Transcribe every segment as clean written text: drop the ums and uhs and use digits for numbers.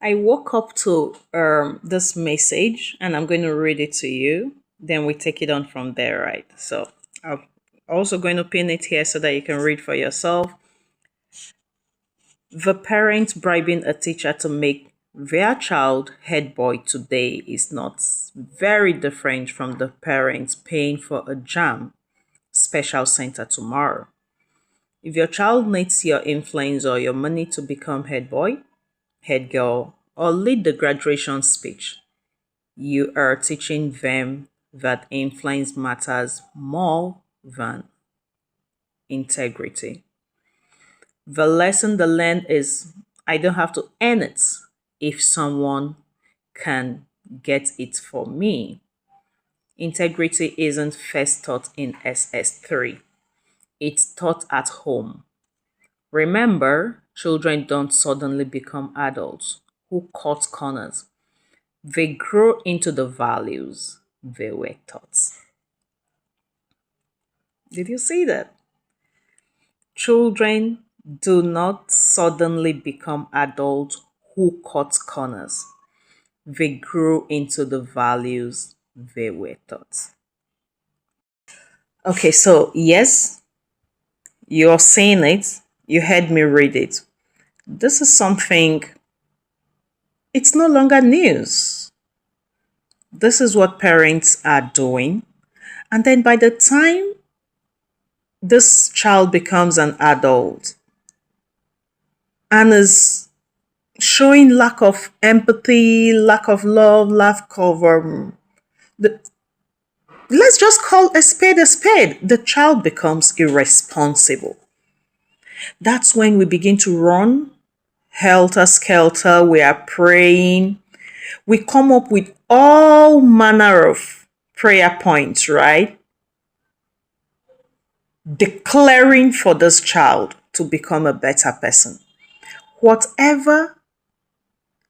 I woke up to this message and I'm going to read it to you. Then we take it on from there, right? So I'm also going to pin it here so that you can read for yourself. The parent bribing a teacher to make their child head boy today is not very different from the parents paying for a jam special center tomorrow. If your child needs your influence or your money to become head boy, head girl, or lead the graduation speech, you are teaching them that influence matters more than integrity. The lesson they learn is I don't have to earn it if someone can get it for me. Integrity isn't first taught in SS3, it's taught at home. Remember, children don't suddenly become adults who cut corners. They grow into the values they were taught. Did you see that? Children do not suddenly become adults who cut corners. They grow into the values they were taught. Okay, so yes, you're saying it. You heard me read it. This is something, it's no longer news. This is what parents are doing. And then by the time this child becomes an adult and is showing lack of empathy, lack of love, lack of the, let's just call a spade a spade. The child becomes irresponsible. That's when we begin to run helter skelter. We are praying. We come up with all manner of prayer points, right? Declaring for this child to become a better person. Whatever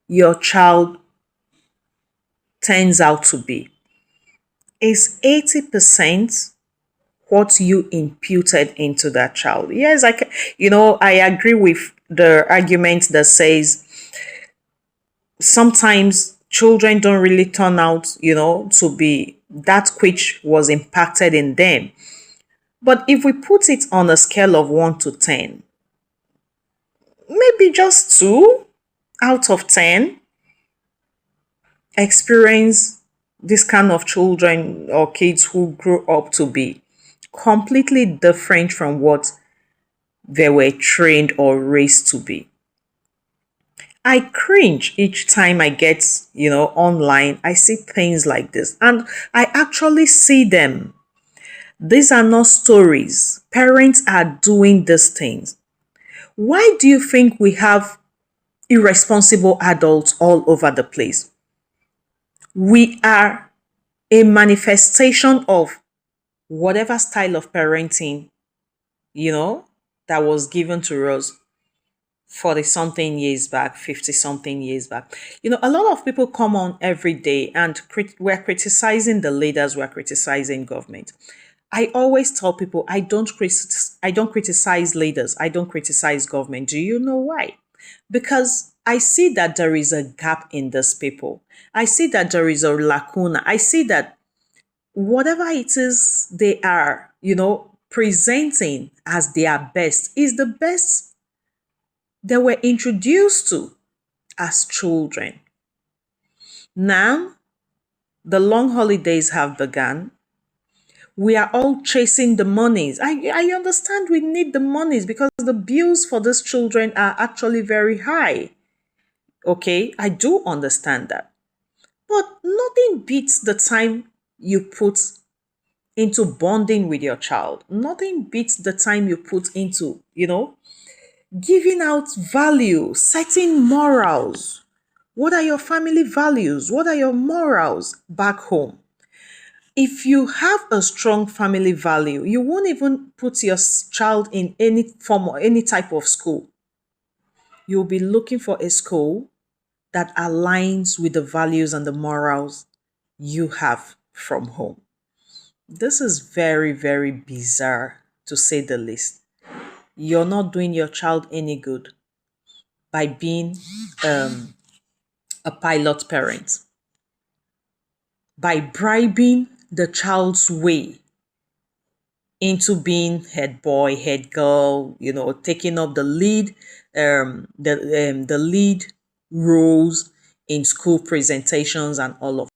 your child turns out to be is 80% what you imputed into that child. Yes, I agree with the argument that says sometimes children don't really turn out, to be that which was impacted in them. But if we put it on a scale of 1 to 10, maybe just 2 out of 10 experience this kind of children or kids who grow up to be completely different from what they were trained or raised to be. I cringe each time I get, online. I see things like this and I actually see them. These are not stories. Parents are doing these things. Why do you think we have irresponsible adults all over the place? We are a manifestation of whatever style of parenting, you know, that was given to us 40 something years back, 50 something years back. A lot of people come on every day and we're criticizing the leaders, we're criticizing government. I always tell people I don't criticize leaders, I don't criticize government. Do you know why? Because I see that there is a gap in these people. I see that there is a lacuna. I see that whatever it is they are, presenting as their best is the best they were introduced to as children. Now, the long holidays have begun. We are all chasing the monies. I understand we need the monies because the bills for these children are actually very high. Okay, I do understand that. But nothing beats the time you put into bonding with your child. Nothing beats the time you put into, giving out value, setting morals. What are your family values? What are your morals back home? If you have a strong family value, you won't even put your child in any form or any type of school. You'll be looking for a school that aligns with the values and the morals you have from home. This is very, very bizarre to say the least. You're not doing your child any good by being a pilot parent by bribing the child's way into being head boy, head girl, taking up the lead, the lead roles in school presentations and all of